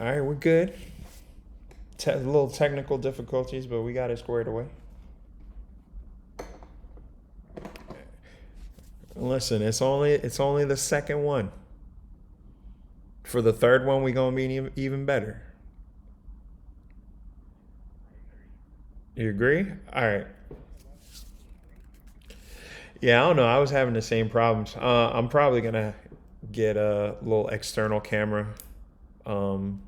All right, we're good. A little technical difficulties, but we got it squared away. Listen, it's only the second one. For the third one, we gonna be even better. You agree? All right. Yeah, I don't know. I was having the same problems. I'm probably gonna get a little external camera. Um,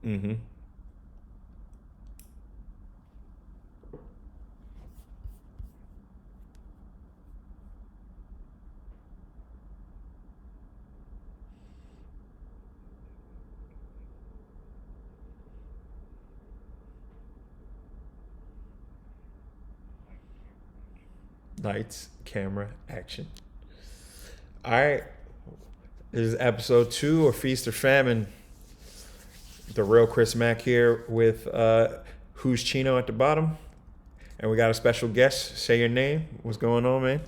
hmm Lights, camera, action. All right. This is episode 2 of Feast or Famine. The real Chris Mack here with Who's Chino at the bottom. And we got a special guest. Say your name. What's going on, man?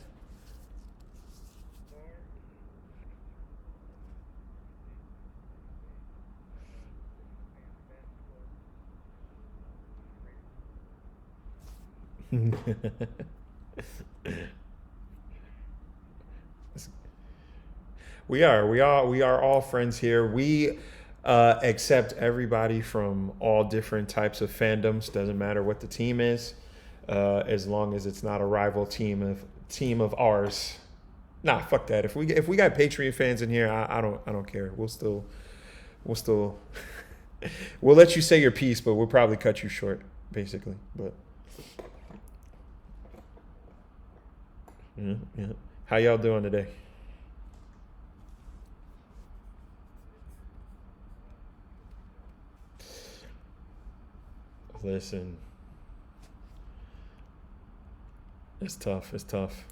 We are all friends here. We accept everybody from all different types of fandoms. Doesn't matter what the team is, as long as it's not a rival team of ours. Nah, fuck that. If we got Patriot fans in here, I don't care. We'll still we'll let you say your piece, but we'll probably cut you short, basically. But yeah, yeah. How y'all doing today? Listen, it's tough. It's tough.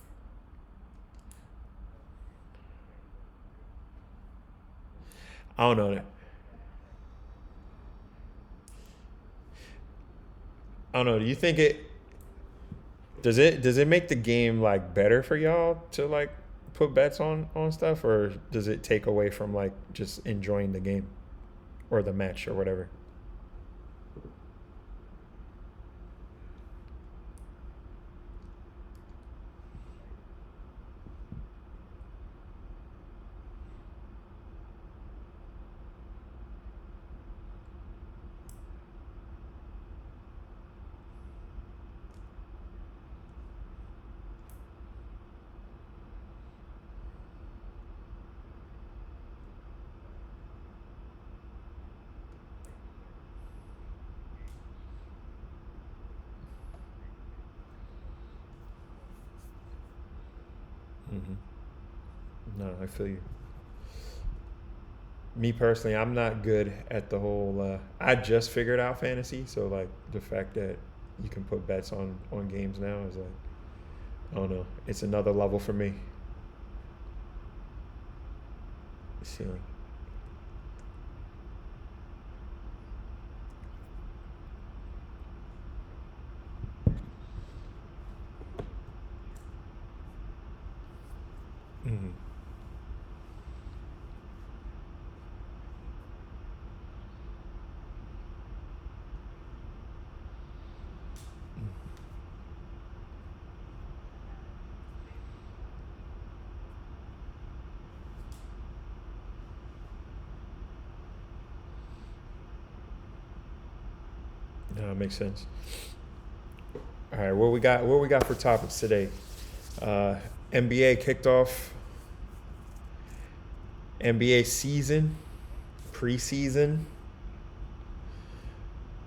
I don't know. I don't know. Do you think it make the game like better for y'all to like put bets on stuff, or does it take away from like just enjoying the game or the match or whatever? hmm No, I feel you. Me personally, I'm not good at the whole. I just figured out fantasy, so like the fact that you can put bets on games now is like, I don't know. It's another level for me. Ceiling. Mm-hmm. No, it makes sense. All right, what we got? What we got for topics today? Uh, NBA kicked off. NBA season, preseason.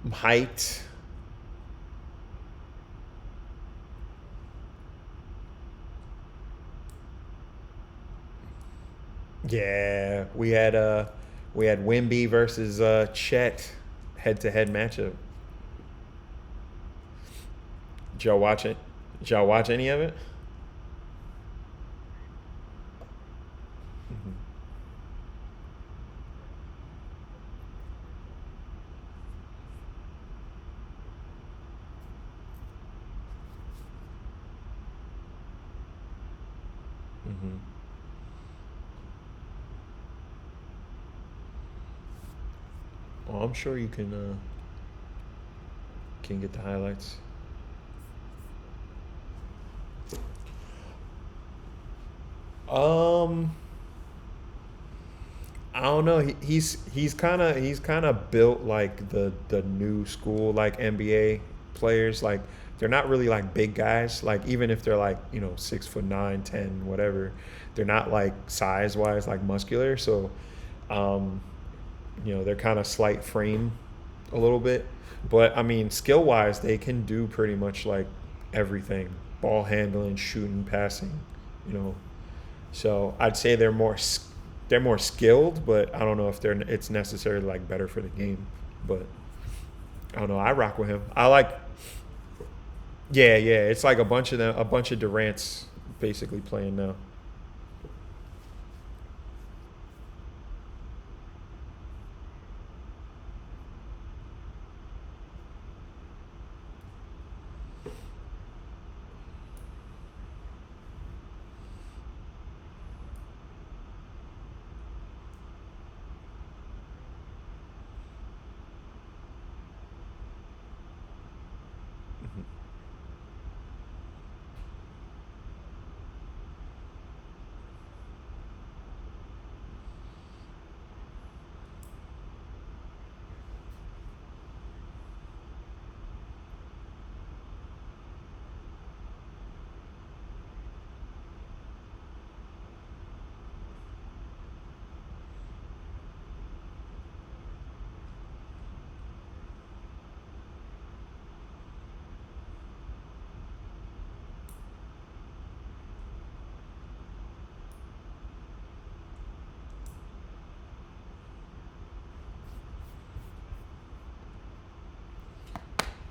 I'm hyped. Yeah, we had Wimby versus Chet head to head matchup. Did y'all watch it? Did y'all watch any of it? Mm-hmm. Mm-hmm. Oh, I'm sure you can get the highlights. Um, I don't know. He's kind of built like the new school like NBA players. Like they're not really like big guys. Like even if they're like 6'9", 10, whatever, they're not like size wise like muscular. So, um, they're kind of slight frame a little bit. But I mean, skill wise, they can do pretty much like everything: ball handling, shooting, passing. You know, so I'd say they're more skilled, but I don't know if it's necessarily like better for the game. But I don't know. I rock with him. I like. Yeah, yeah. It's like a bunch of them, a bunch of Durant's basically playing now.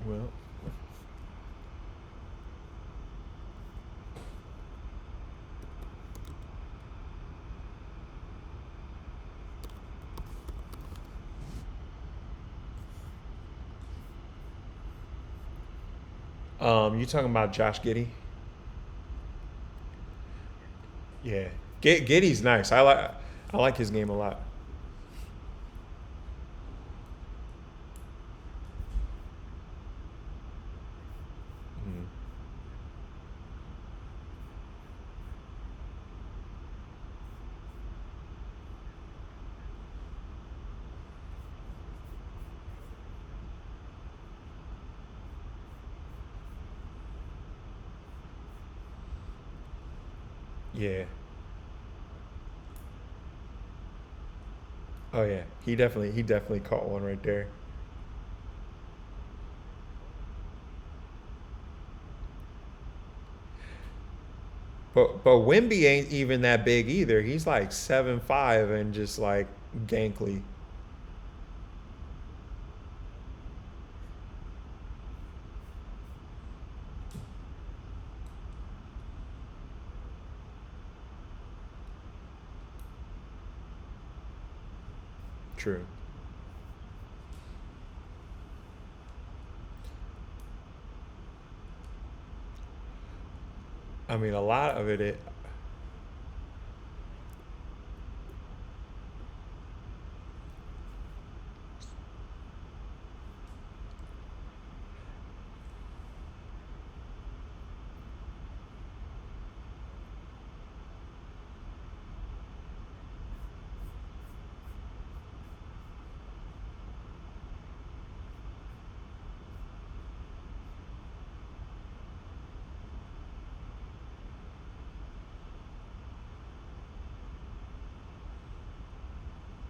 Well, you talking about Josh Giddey? Yeah, Giddey's nice. I like his game a lot. Mhm. Yeah. Oh yeah. He definitely caught one right there. But Wimby ain't even that big either. He's like 7'5" and just like gankly. True. I mean, a lot of it.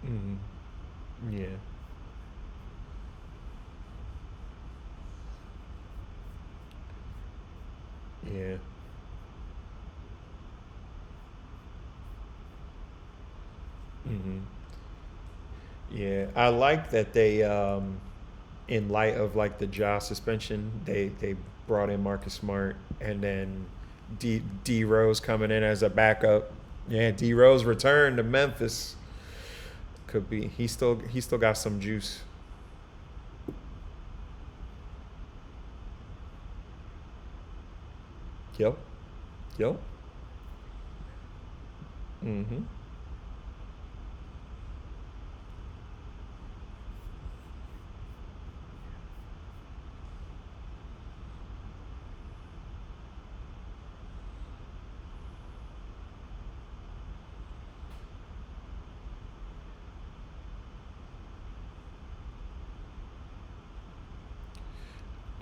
Mm, yeah. Yeah. Hmm. Yeah. I like that they, in light of like the jaw suspension, they brought in Marcus Smart and then D Rose coming in as a backup. Yeah, D Rose returned to Memphis. Could be he still got some juice. Yep. Yep. Mm-hmm.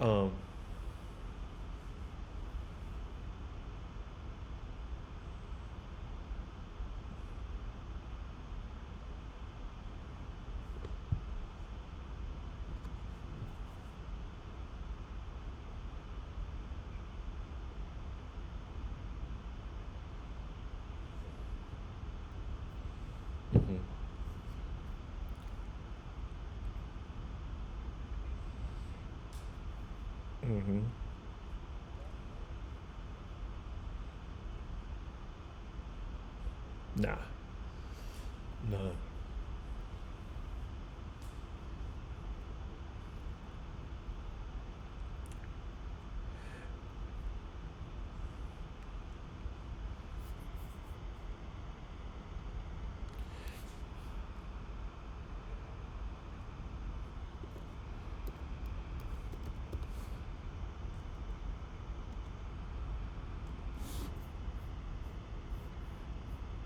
Um, mhm, mhm. Nah, no.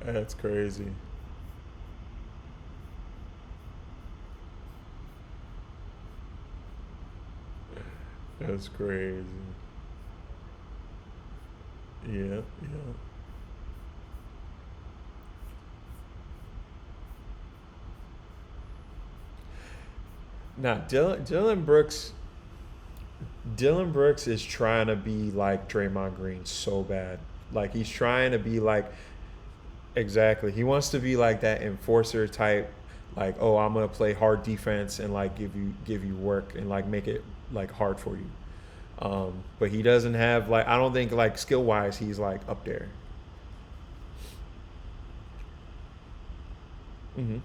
That's crazy. That's crazy. Yeah, yeah. Nah, Dylan Brooks is trying to be like Draymond Green so bad. Like he's trying to be like exactly. He wants to be like that enforcer type. Like, oh, I'm gonna play hard defense and like give you work and like make it like hard for you. But he doesn't have like I don't think like skill wise he's like up there. Hmm.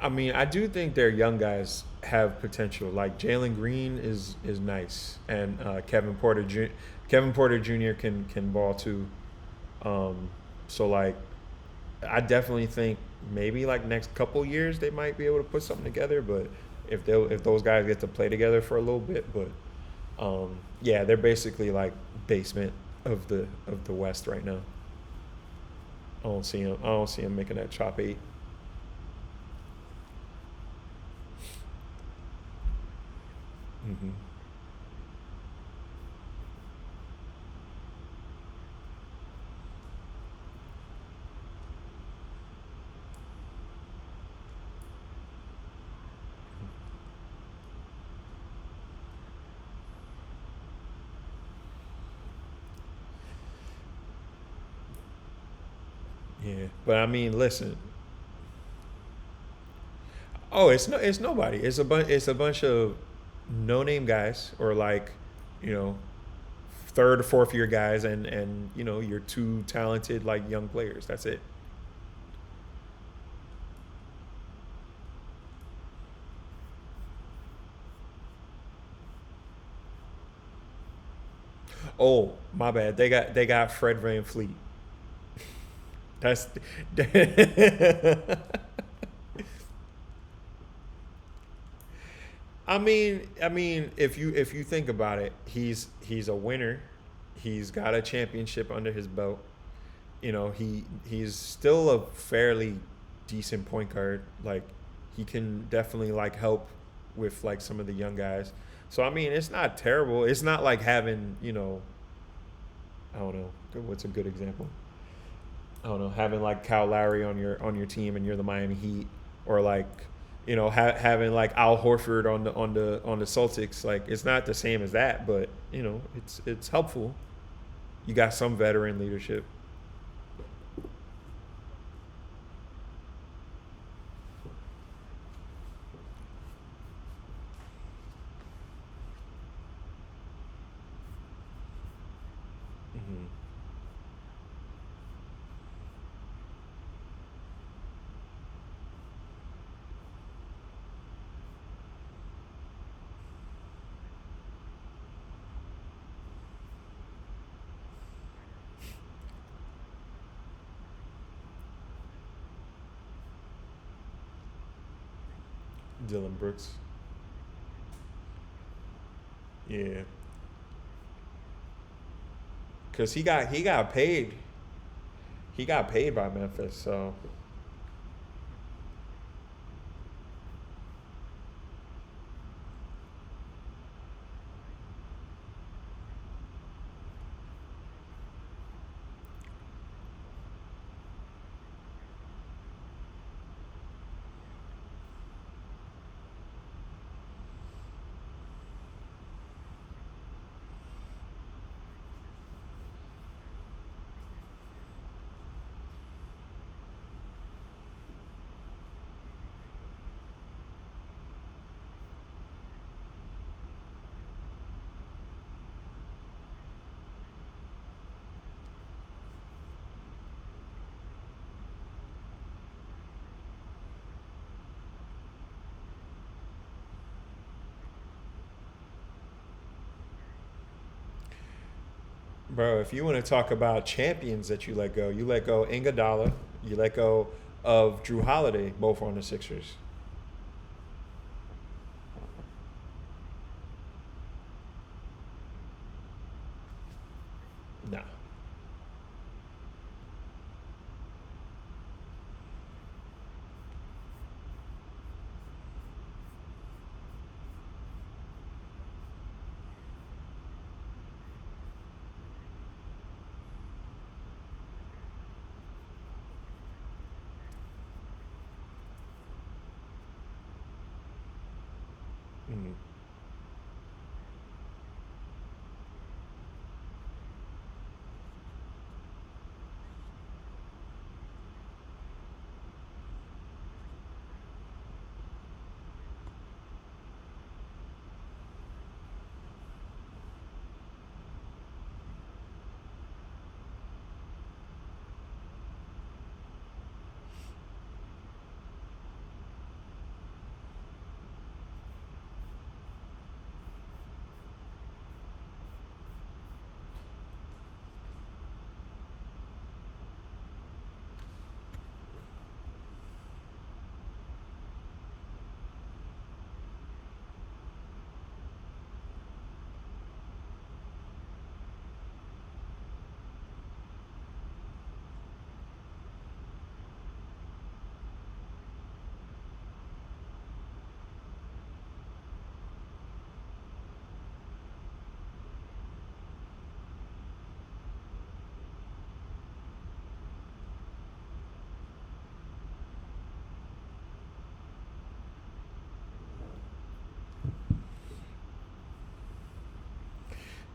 I mean, I do think their young guys have potential. Like Jalen Green is nice, and Kevin Porter Jr. can ball too. Um, so like, I definitely think maybe like next couple years they might be able to put something together. But if those guys get to play together for a little bit, but yeah, they're basically like basement of the West right now. I don't see him making that top eight. Hmm. Yeah, but I mean, listen. Oh, it's nobody. It's a bunch of no name guys or like, you know, third or fourth year guys and you're two talented like young players. That's it. Oh, my bad. They got Fred Van Fleet. That's I mean, if you think about it, he's a winner. He's got a championship under his belt. He's still a fairly decent point guard. Like he can definitely like help with like some of the young guys. So I mean, it's not terrible. It's not like having I don't know what's a good example. I don't know, having like Kyle Lowry on your team and you're the Miami Heat, or like having like Al Horford on the Celtics. Like it's not the same as that, but it's helpful. You got some veteran leadership. Hmm. Dylan Brooks. Yeah, cause he got paid. He got paid by Memphis, so bro, if you want to talk about champions that you let go Iguodala, you let go of Drew Holiday, both on the Sixers. No. Mm.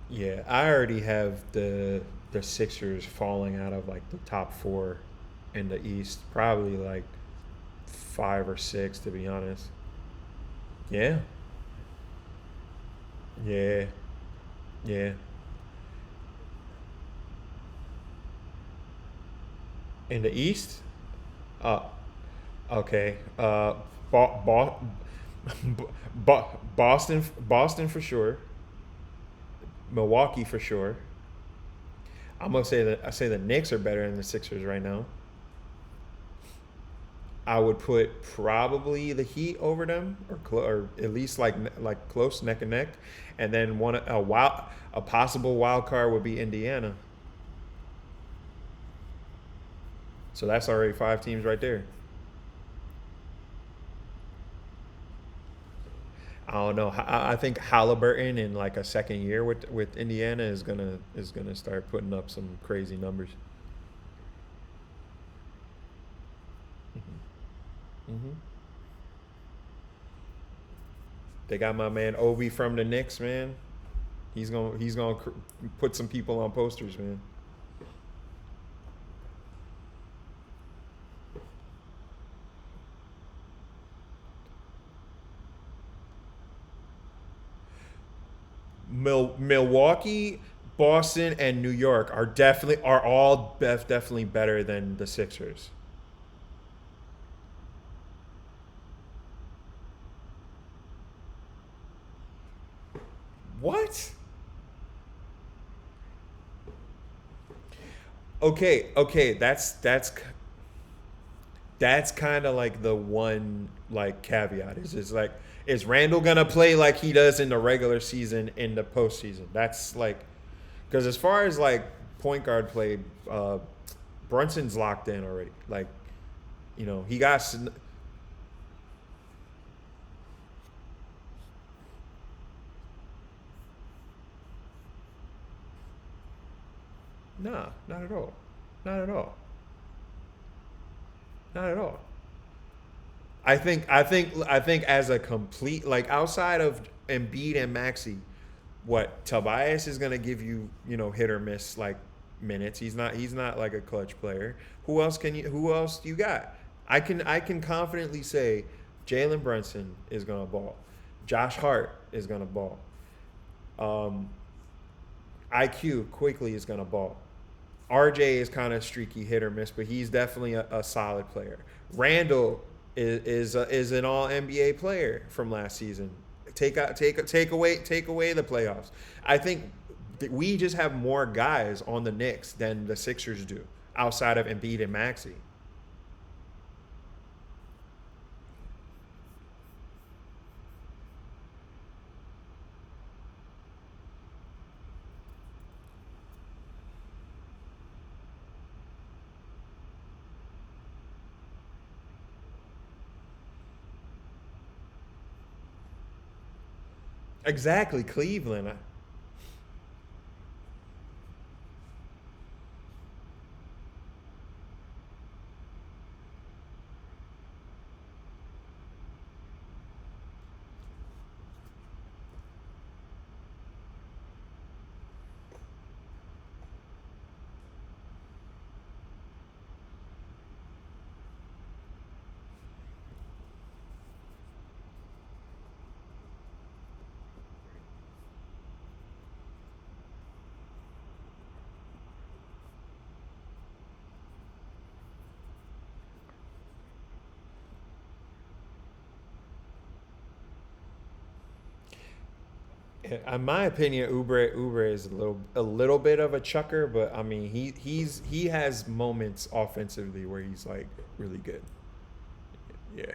Yeah, I already have the Sixers falling out of like the top four in the East, probably like five or six to be honest. Yeah, yeah, yeah. In the East, uh, okay. Bo- Bo- Boston for sure. Milwaukee for sure. I'm gonna say that I say the Knicks are better than the Sixers right now. I would put probably the Heat over them, or at least like close neck and neck, and then a possible wild card would be Indiana. So that's already five teams right there. I don't know. I think Halliburton in like a second year with Indiana is gonna start putting up some crazy numbers. Hmm. They got my man Obi from the Knicks, man. He's gonna put some people on posters, man. Milwaukee, Boston, and New York are all definitely better than the Sixers. What? Okay, okay, that's That's kind of like the one like caveat is just like, is Randall gonna play like he does in the regular season in the postseason? That's like, because as far as like point guard play, Brunson's locked in already. Like, he got nah, not at all, not at all, not at all. I think as a complete, like, outside of Embiid and Maxi, what Tobias is gonna give you, hit or miss like minutes. He's not like a clutch player. Who else you got? I can confidently say Jalen Brunson is gonna ball. Josh Hart is gonna ball. Um, IQ quickly is gonna ball. RJ is kind of streaky hit or miss, but he's definitely a solid player. Randall is an All NBA player from last season. Take away the playoffs. I think we just have more guys on the Knicks than the Sixers do outside of Embiid and Maxi. Exactly, Cleveland. In my opinion, Uber is a little bit of a chucker, but I mean he has moments offensively where he's like really good. Yeah.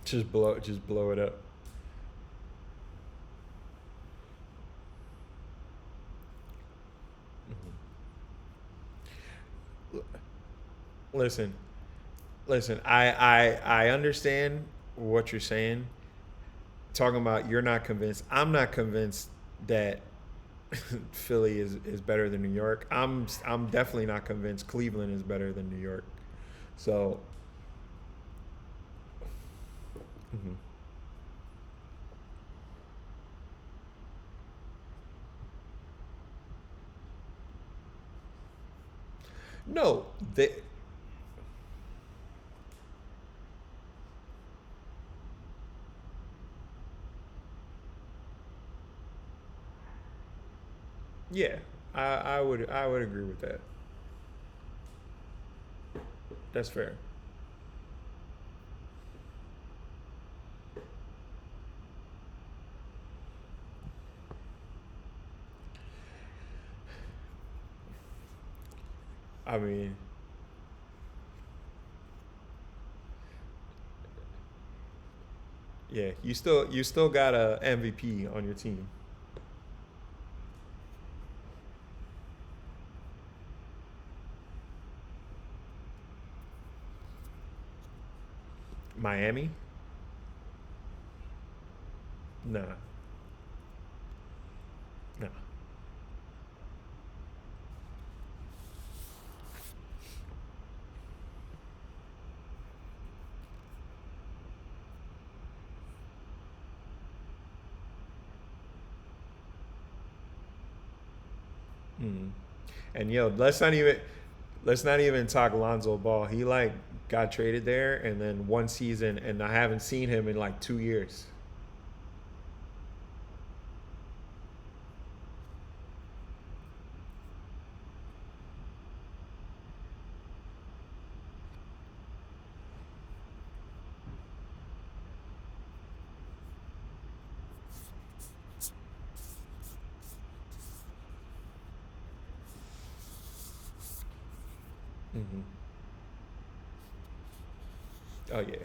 Just blow it up. Listen, listen. I understand what you're saying. Talking about you're not convinced. I'm not convinced that Philly is better than New York. I'm definitely not convinced Cleveland is better than New York. So, mhm. No, they. Yeah, I would agree with that. That's fair. I mean, yeah, you still got a MVP on your team. Miami? Nah, nah. Mm. And yo, let's not even talk Lonzo Ball. He like got traded there, and then one season, and I haven't seen him in like 2 years. Hmm. Oh yeah.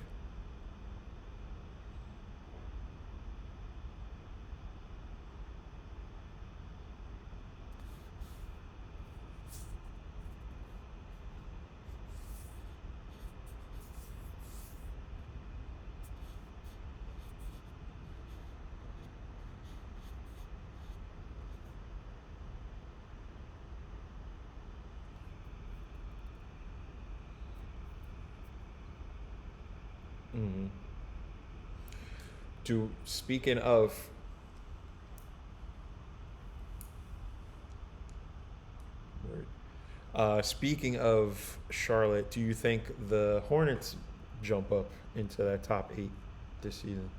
Hmm. Do speaking of, speaking of Charlotte, do you think the Hornets jump up into that top 8 this season?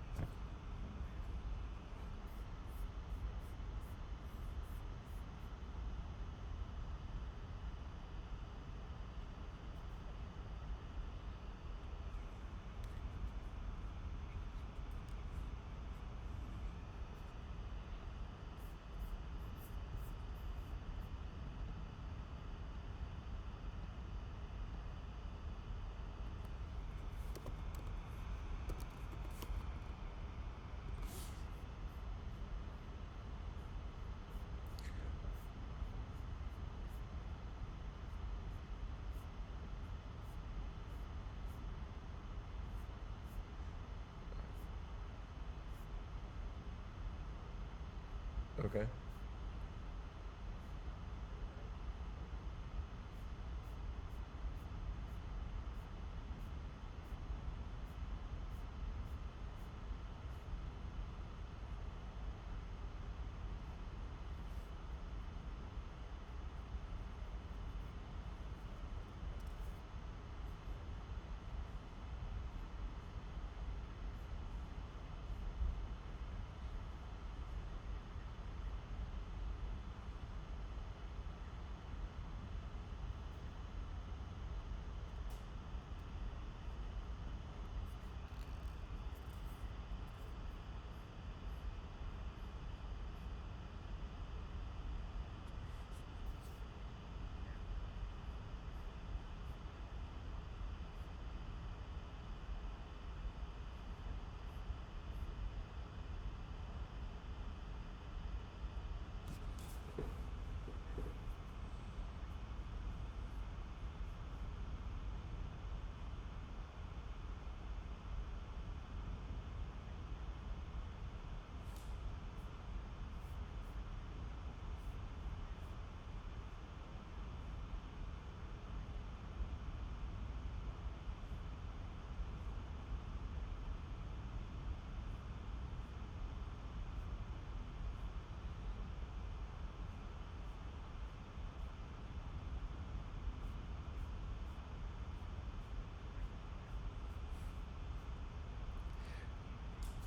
Okay.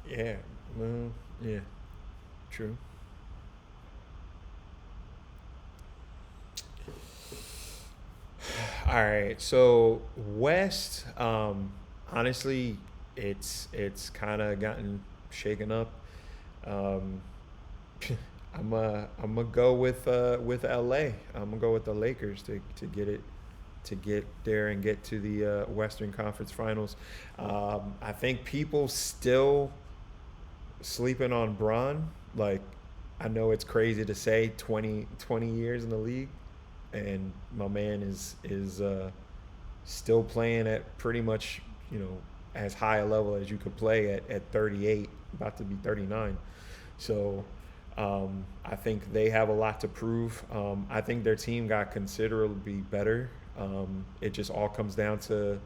Yeah. Well, yeah. True. All right. So West, honestly, it's kind of gotten shaken up. Um, I'm gonna go with LA. I'm gonna go with the Lakers to get it to get there and get to the Western Conference Finals. I think people still sleeping on Bron. Like, I know it's crazy to say 20 years in the league, and my man is still playing at pretty much as high a level as you could play at 38, about to be 39. So I think they have a lot to prove. I think their team got considerably better. It just all comes down to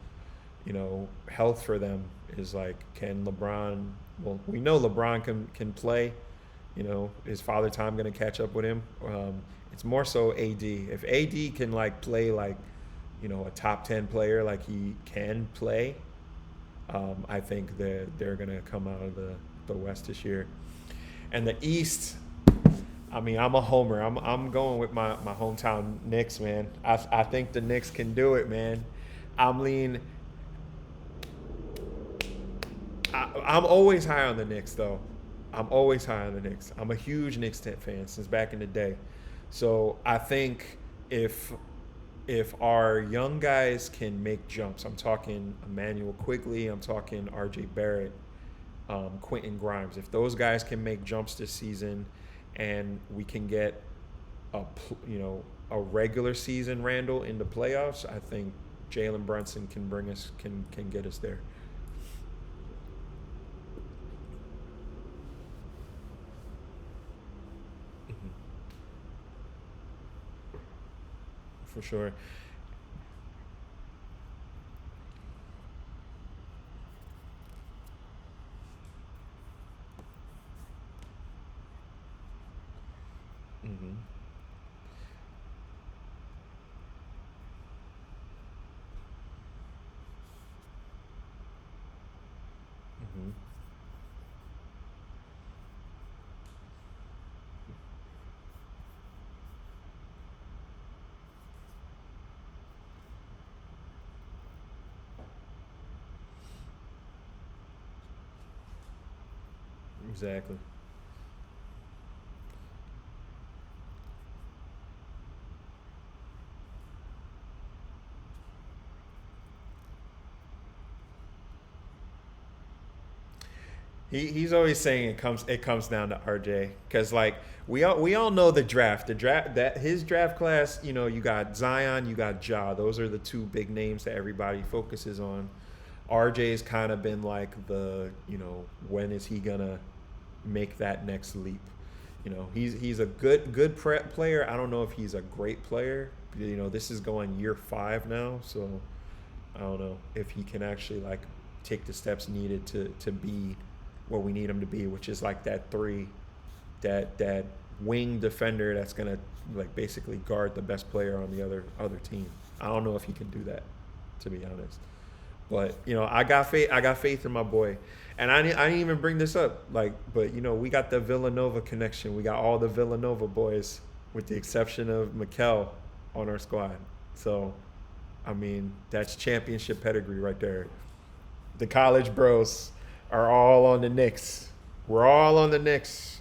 health for them. Is like, can LeBron? Well, we know LeBron can play. Is Father Time going to catch up with him? It's more so AD. If AD can like play like a top 10 player like he can play, I think they're going to come out of the West this year. And the East, I mean, I'm a homer. I'm going with my hometown Knicks, man. I think the Knicks can do it, man. I'm lean. I'm always high on the Knicks, though. I'm always high on the Knicks. I'm a huge Knicks fan since back in the day. So I think if if our young guys can make jumps, I'm talking Emmanuel Quigley, I'm talking R.J. Barrett, Quentin Grimes. If those guys can make jumps this season, and we can get a regular season Randall in the playoffs, I think Jalen Brunson can bring us can get us there. Hmm. For sure. Hmm. Hmm. Exactly. He's always saying it comes down to RJ, because like we all know the draft that his draft class, you got Zion, you got Ja, those are the two big names that everybody focuses on. RJ's kind of been like when is he gonna make that next leap? He's a good player. I don't know if he's a great player. This is going year 5 now, so I don't know if he can actually like take the steps needed to be what we need him to be, which is like that three, that wing defender that's gonna like basically guard the best player on the other team. I don't know if he can do that, to be honest. But I got faith. I got faith in my boy, and I didn't even bring this up. Like, but we got the Villanova connection. We got all the Villanova boys, with the exception of Mikel, on our squad. So, I mean, that's championship pedigree right there. The college bros are all on the Knicks. We're all on the Knicks.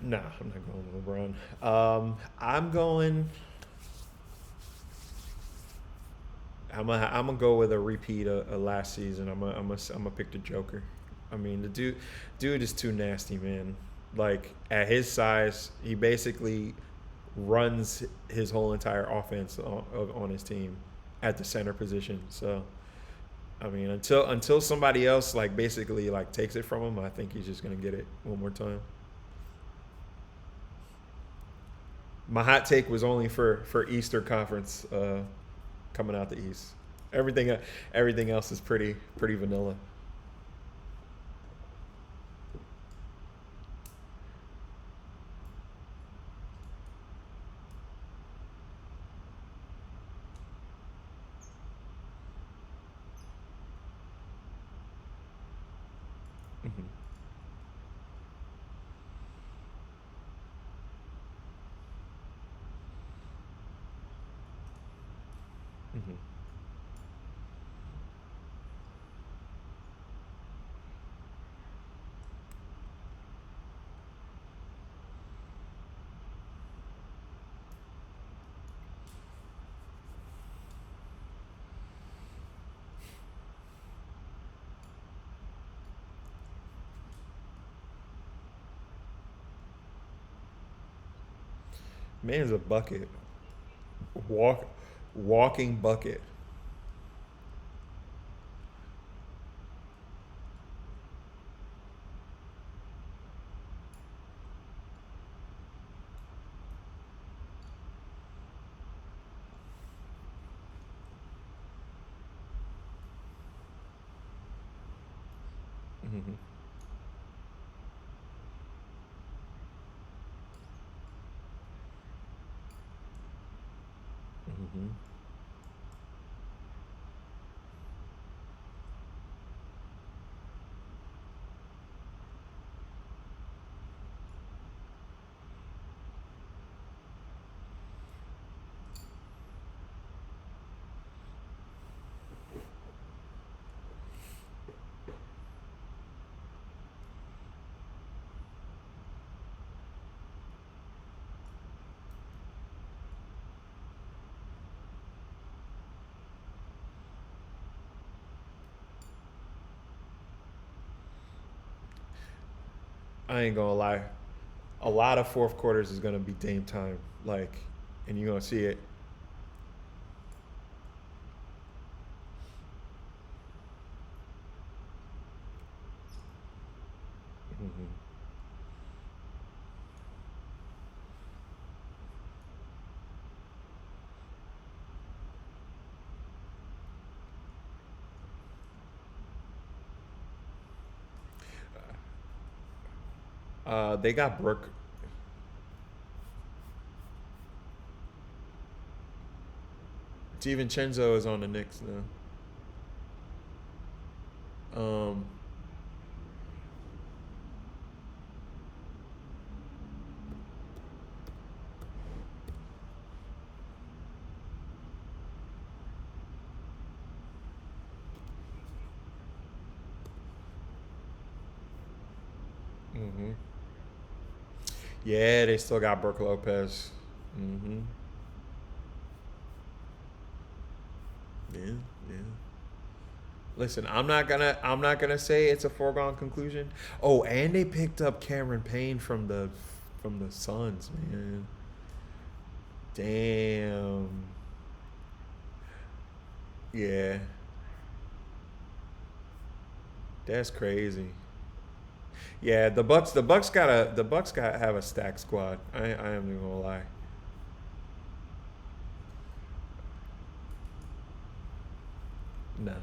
Nah, I'm not going with LeBron. I'm going. I'm gonna go with a repeat of last season. I'm gonna pick the Joker. I mean, the dude is too nasty, man. Like, at his size, he basically runs his whole entire offense on his team at the center position. So, I mean, until somebody else like basically like takes it from him, I think he's just gonna get it one more time. My hot take was only for Easter Conference, coming out the East. Everything everything else is pretty vanilla. Mm-hmm. Mm-hmm. Man's a bucket. Walk, walking bucket. Mm-hmm. Mm-hmm. I ain't gonna lie. A lot of fourth quarters is gonna be Dame time. Like, and you're gonna see it. Mm-hmm. They got Brooke. DiVincenzo is on the Knicks now. Mm-hmm. Yeah, they still got Brooke Lopez. Mm-hmm. Yeah, yeah. Listen, I'm not gonna say it's a foregone conclusion. Oh, and they picked up Cameron Payne from the Suns, man. Damn. Yeah, that's crazy. Yeah, the Bucks got have a stack squad. I am not gonna lie. No.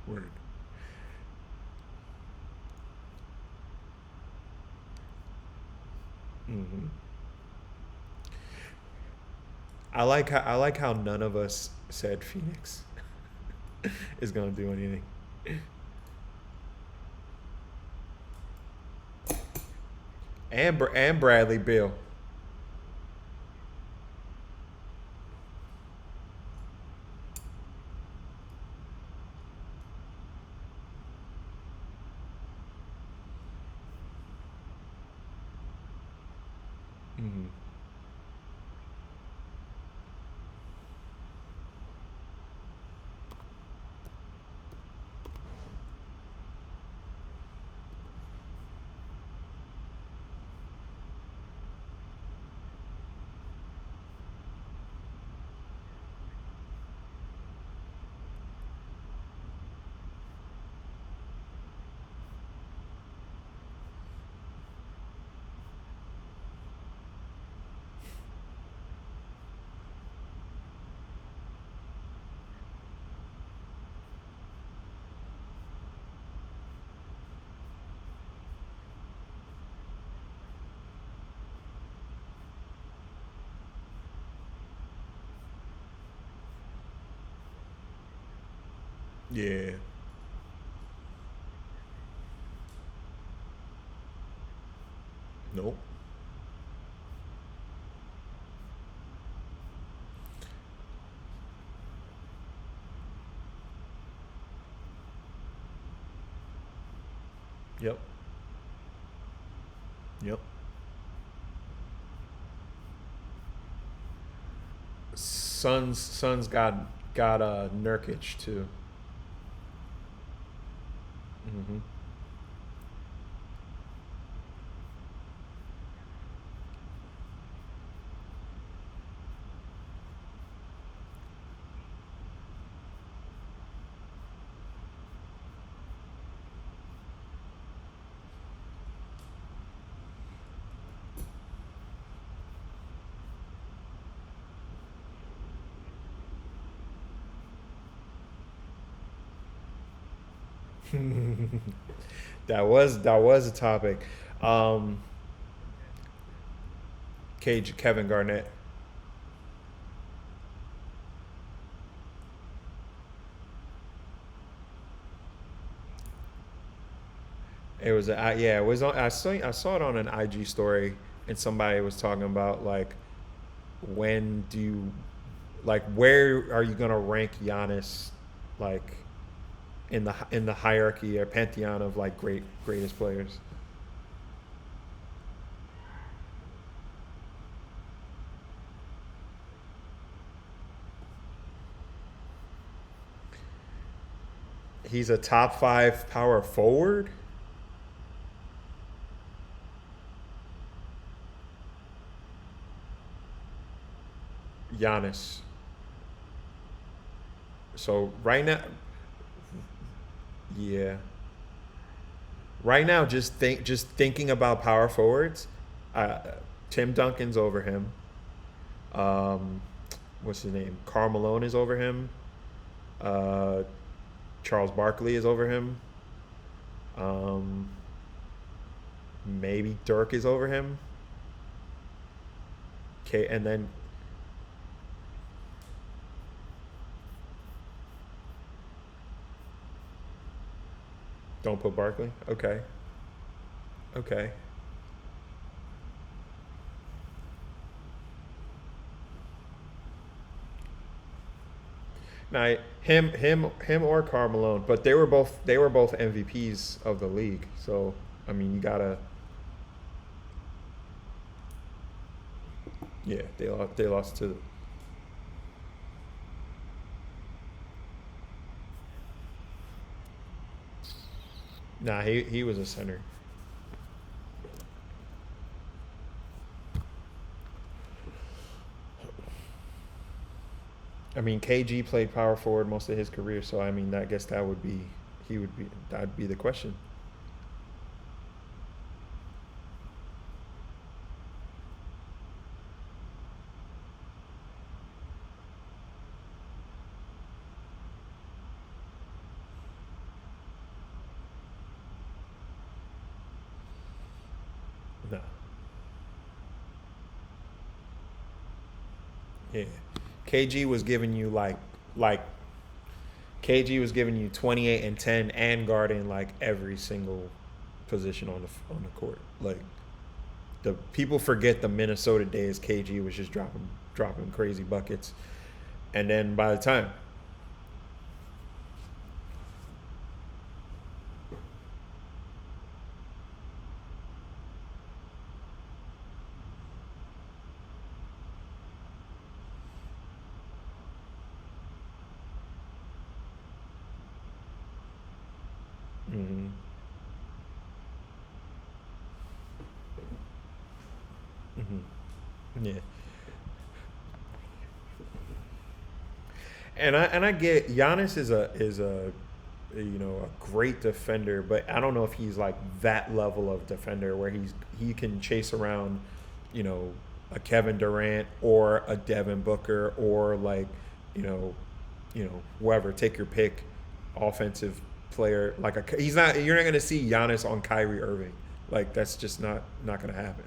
Word. Hmm. I like how none of us said Phoenix is gonna do anything. And Bradley Bill. Hmm. Yeah. Nope. Yep. Yep. Suns got Nurkic too. Hmm. That was a topic. Um, Kevin Garnett. It was yeah. It was on. I saw it on an IG story, and somebody was talking about like when do you like where are you gonna rank Giannis like in the hierarchy or pantheon of like greatest players? He's a top five power forward. Giannis. So right now, yeah. Right now, just thinking about power forwards. Uh, Tim Duncan's over him. Um, what's his name? Karl Malone is over him. Uh, Charles Barkley is over him. Um, maybe Dirk is over him. Okay, and then don't put Barkley. Okay, okay. Now him or Karl Malone, but they were both MVPs of the league. So I mean, you gotta yeah. They lost to nah. He was a center. I mean, KG played power forward most of his career, so I mean, I guess that would be he would be that'd be the question. No, yeah, KG was giving you like KG was giving you 28 and 10 and guarding like every single position on the court. Like the people forget the Minnesota days. KG was just dropping crazy buckets, and then by the time, mm-hmm, mm-hmm, yeah, and I get Giannis is a a great defender, but I don't know if he's like that level of defender where he can chase around, you know, a Kevin Durant or a Devin Booker or like, you know, whoever, take your pick, offensive player. Like he's not. You're not going to see Giannis on Kyrie Irving. Like that's just not going to happen.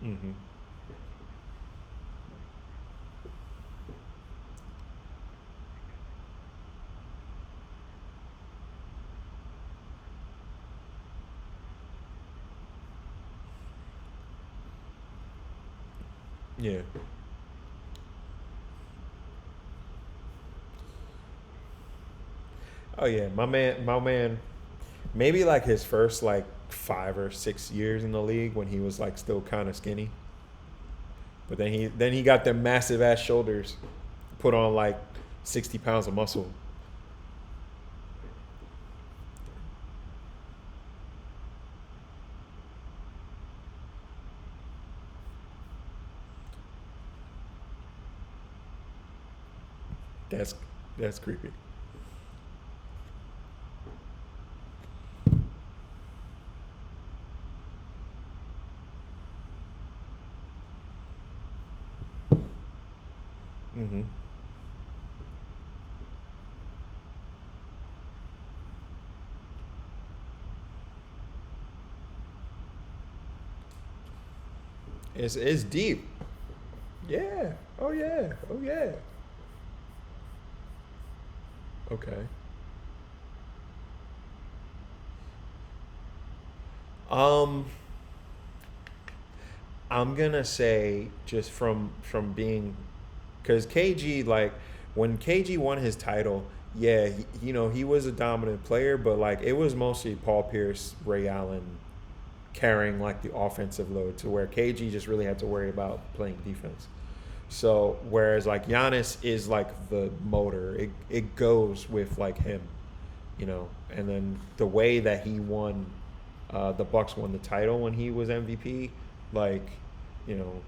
Mm-hmm. Yeah. Oh yeah, my man. Maybe like his first like 5 or 6 years in the league when he was like still kind of skinny, but then he got them massive ass shoulders, put on like 60 pounds of muscle. That's that's creepy. Mm-hmm. It's deep. Yeah. Oh yeah. Oh yeah. Okay. Um, I'm gonna say just from being, because KG, like when KG won his title, yeah, he was a dominant player, but like it was mostly Paul Pierce, Ray Allen carrying like the offensive load to where KG just really had to worry about playing defense. So whereas like Giannis is like the motor, it goes with like him, and then the way that he won, the Bucks won the title when he was MVP, like, you know,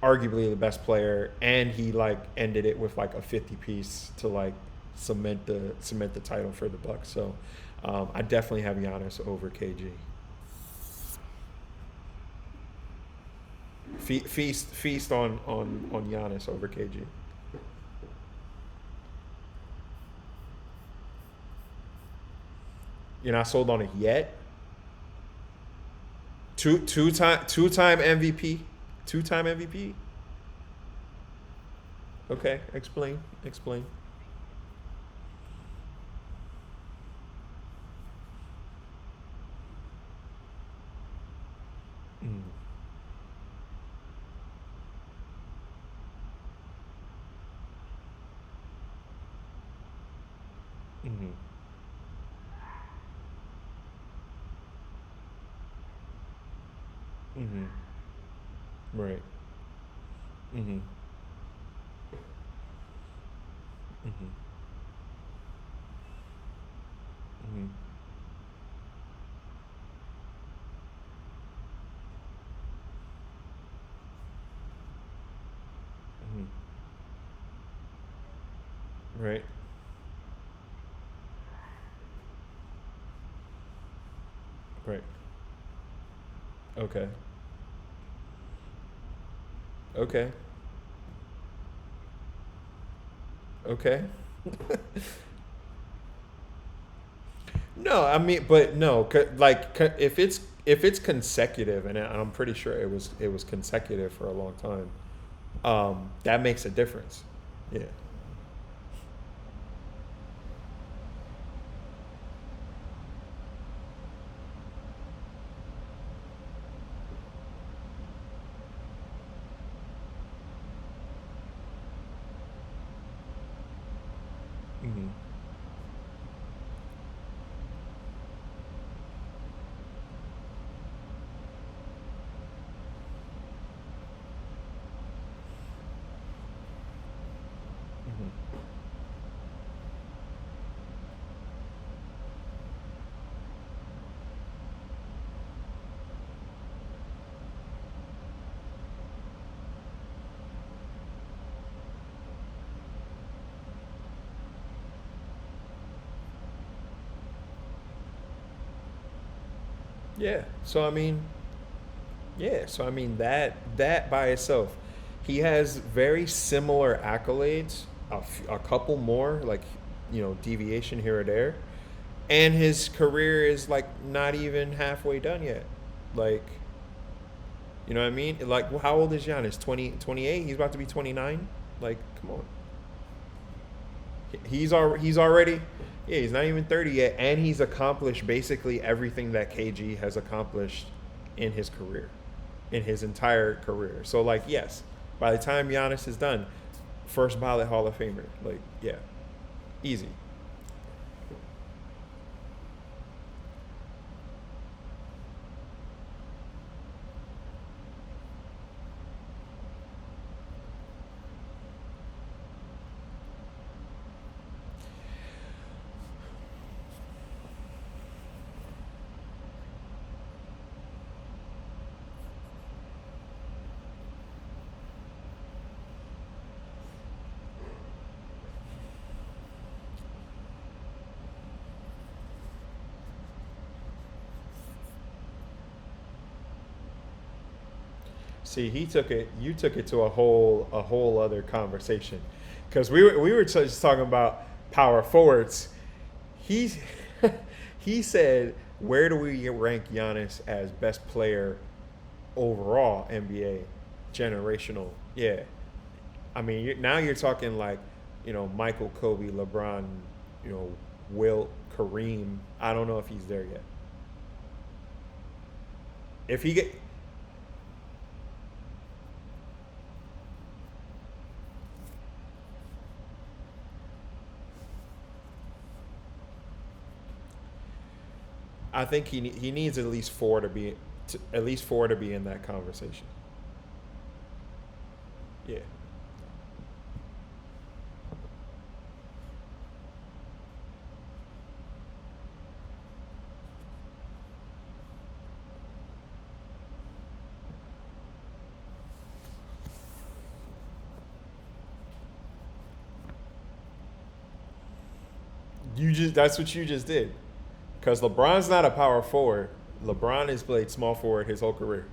arguably the best player, and he like ended it with like a 50 piece to like cement the title for the Bucks. So I definitely have Giannis over KG. Feast on Giannis over KG. You're not sold on it yet. Two time MVP. Two-time MVP. Okay, explain. Mm, mm, mm, right. Mm, mm, mm, mm, right. Right. Okay. Okay. Okay. No, I mean, but no, if it's consecutive, and I'm pretty sure it was consecutive for a long time. That makes a difference. Yeah. Hmm. Hmm. Yeah. So I mean that by itself, he has very similar accolades, a couple more like deviation here or there, and his career is like not even halfway done yet. Like You know what I mean? Like, well, how old is Giannis? 20, 28. He's about to be 29. Like, come on. He's already yeah, he's not even 30 yet, and he's accomplished basically everything that KG has accomplished in his career, in his entire career. So like, yes, by the time Giannis is done, first ballot Hall of Famer. Like, yeah, easy. See, he took it. You took it to a whole other conversation, because we were just talking about power forwards. He he said, where do we rank Giannis as best player overall NBA generational? Yeah, I mean now you're talking like Michael, Kobe, LeBron, Wilt, Kareem. I don't know if he's there yet. If he get I think he needs at least four to be at least four to be in that conversation. Yeah. You just That's what you just did. Because LeBron's not a power forward. LeBron has played small forward his whole career.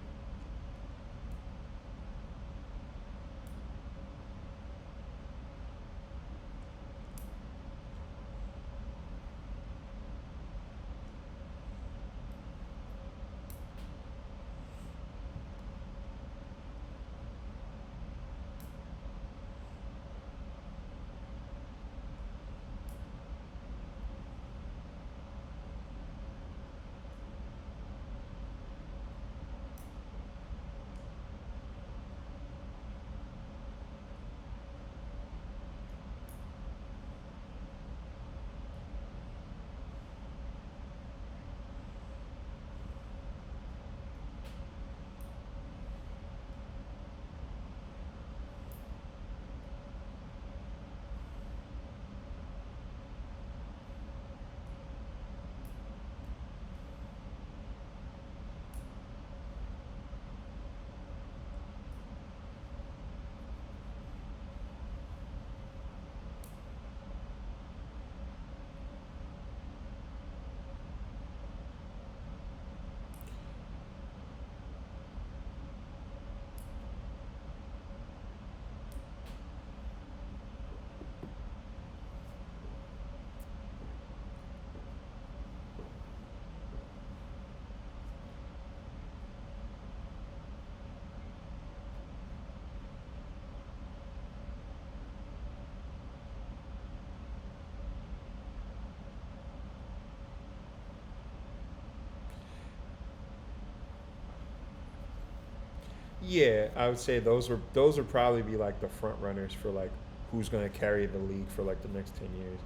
Yeah, I would say those would probably be like the front runners for like who's going to carry the league for like the next 10 years.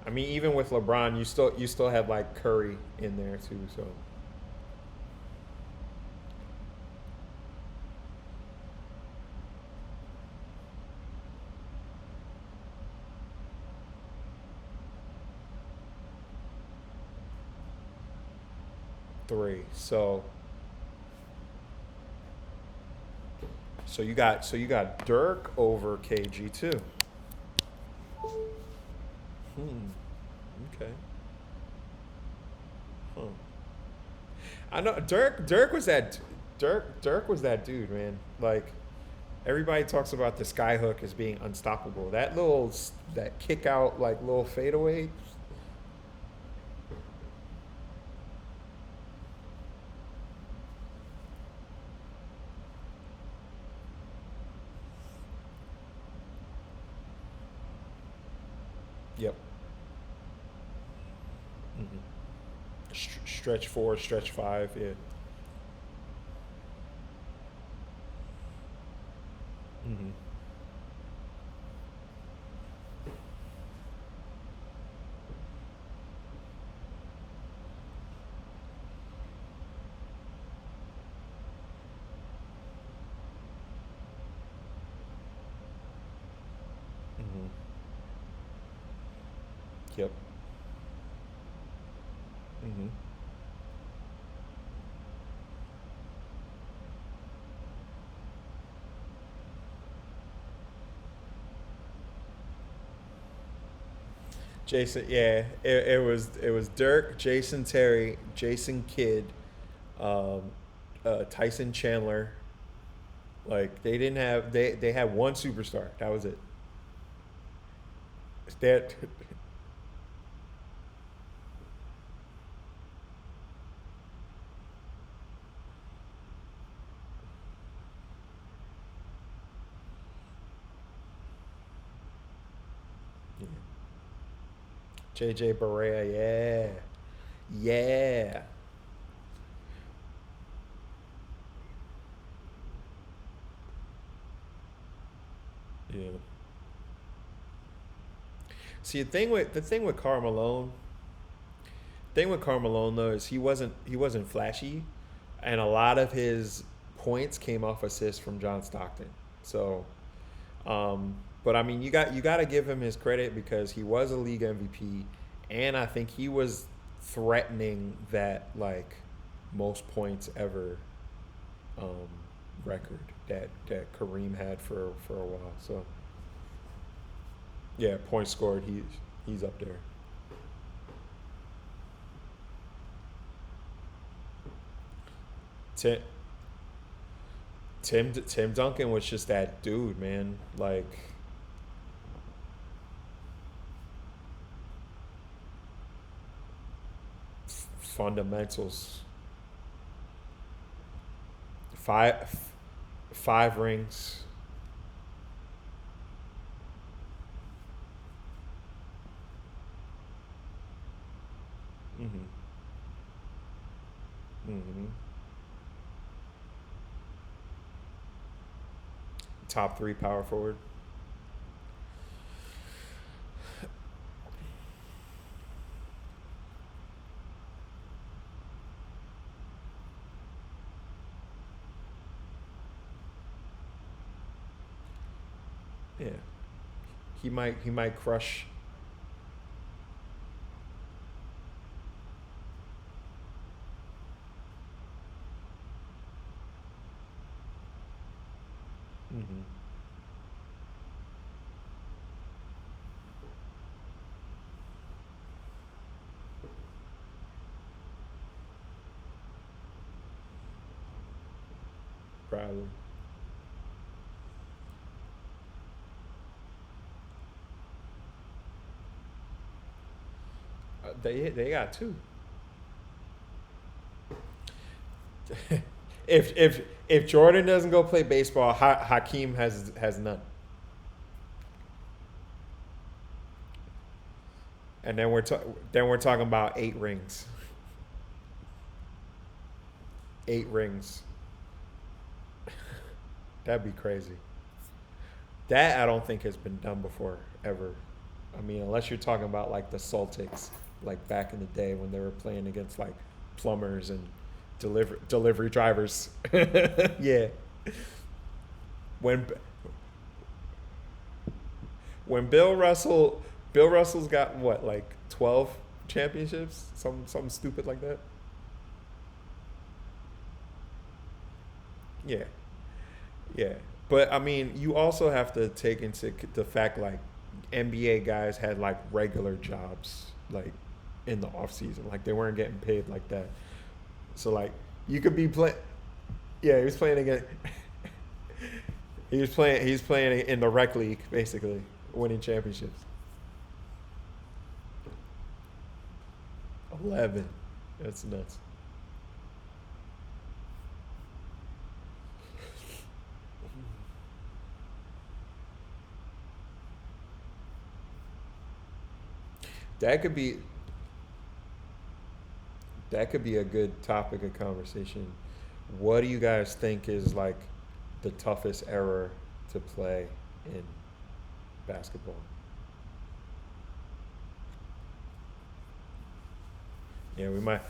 I mean, even with LeBron, you still have like Curry in there too. So 3. So you got Dirk over KG too. Hmm. Okay. Huh. I know Dirk was that dude, man. Like everybody talks about the sky hook as being unstoppable. That kick out like little fadeaway. Yep. Stretch four, stretch five. Yeah. Mm-hmm. Mm-hmm. Yep. Mm-hmm. Jason, yeah, it was Dirk, Jason Terry, Jason Kidd, um, Tyson Chandler. Like they had one superstar. That was it. That JJ Barea, yeah, yeah, yeah. See the thing with Carmelo, thing with Carmelo though is he wasn't flashy, and a lot of his points came off assists from John Stockton. So, but I mean, you got to give him his credit because he was a league MVP, and I think he was threatening that like most points ever um, record that Kareem had for a while. So yeah, points scored, he's up there. Tim Tim Duncan was just that dude, man. Like fundamentals, five five rings. Hmm. Hmm. Top three power forward. Yeah, he might crush. Hmm. Probably. They got two. If Jordan doesn't go play baseball, Hakeem has none. And then we're talking about eight rings. Eight rings. That'd be crazy. That I don't think has been done before ever. I mean, unless you're talking about like the Celtics, like back in the day when they were playing against like plumbers and delivery drivers. Yeah. When when Bill Russell's got what, like 12 championships, something stupid like that. Yeah. Yeah, but I mean, you also have to take into the fact like NBA guys had like regular jobs like in the off season, like they weren't getting paid like that. So like you could be playing. Yeah, he was playing again. He's playing in the rec league basically, winning championships. 11. That's nuts. That could be that could be a good topic of conversation. What do you guys think is like the toughest era to play in basketball? Yeah, we might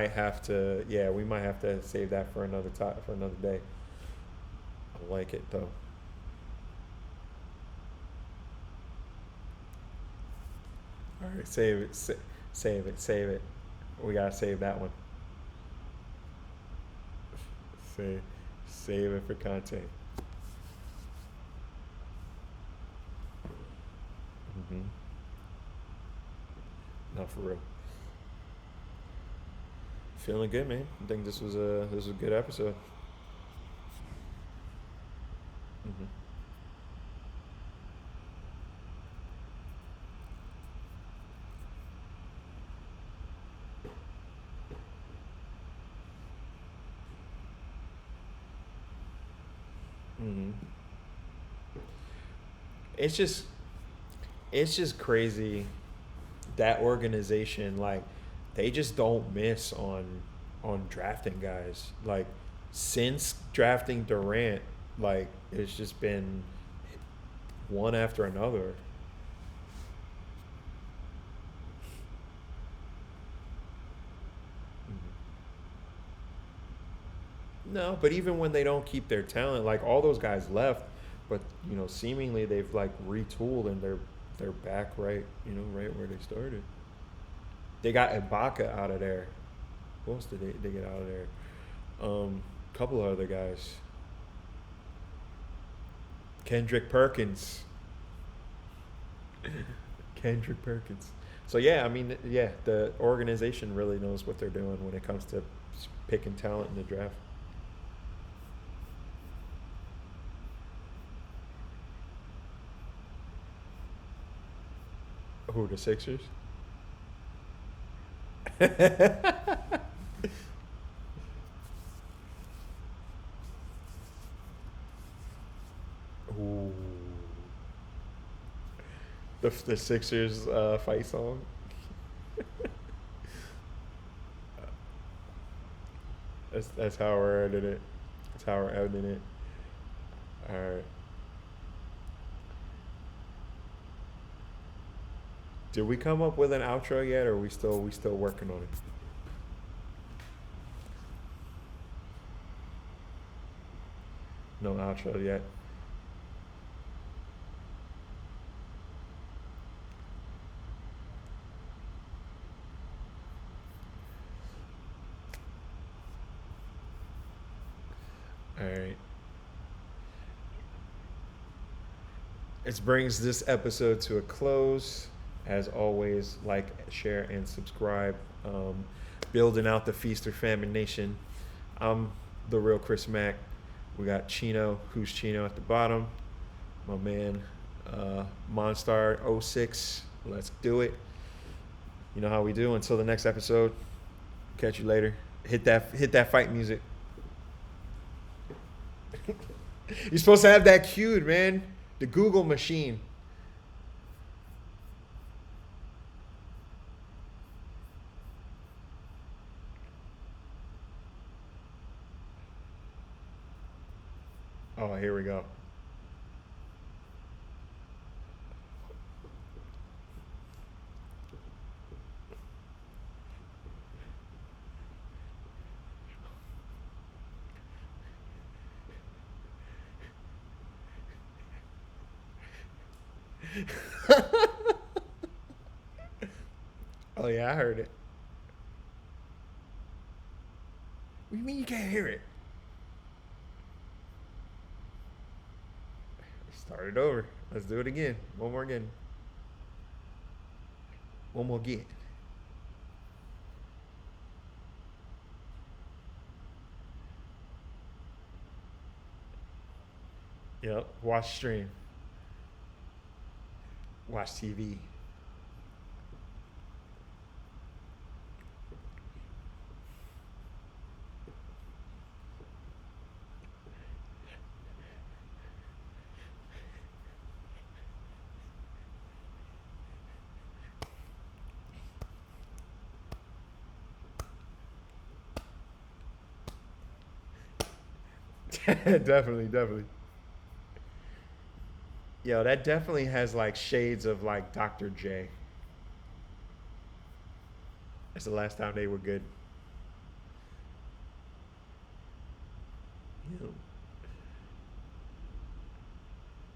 have to, yeah, we might have to save that for another time, for another day. I like it though. All right, save it, save it. We gotta save that one. Save, save it for content. Hmm. No, for real. Feeling good, man. I think this was a good episode. Hmm. Hmm. It's just it's just crazy that organization, like, they just don't miss on drafting guys. Like, since drafting Durant, like, it's just been one after another. No, but even when they don't keep their talent, like, all those guys left, but seemingly they've like retooled and they're back right, right where they started. They got Ibaka out of there. Who else did they get out of there? Couple of other guys. Kendrick Perkins. Kendrick Perkins. So yeah, I mean, yeah, the organization really knows what they're doing when it comes to picking talent in the draft. Who, the Sixers? Ooh. The Sixers fight song. That's how we're ending it. That's how we're ending it. All right. Did we come up with an outro yet, or are we still working on it? No outro yet. All right. It brings this episode to a close. As always, like, share, and subscribe. Building out the Feast or Famine Nation. I'm the real Chris Mack. We got Chino, who's Chino at the bottom. My man, Monstar '06. Let's do it. You know how we do. Until the next episode. Catch you later. Hit that fight music. You're supposed to have that cued, man. The Google machine. Oh, here we go. Oh yeah, I heard it. What do you mean you can't hear it? Start it over. Let's do it again. One more again. One more again. Yep. Watch stream. Watch TV. Definitely, definitely. Yo, that definitely has like shades of like Dr. J. That's the last time they were good. Yeah.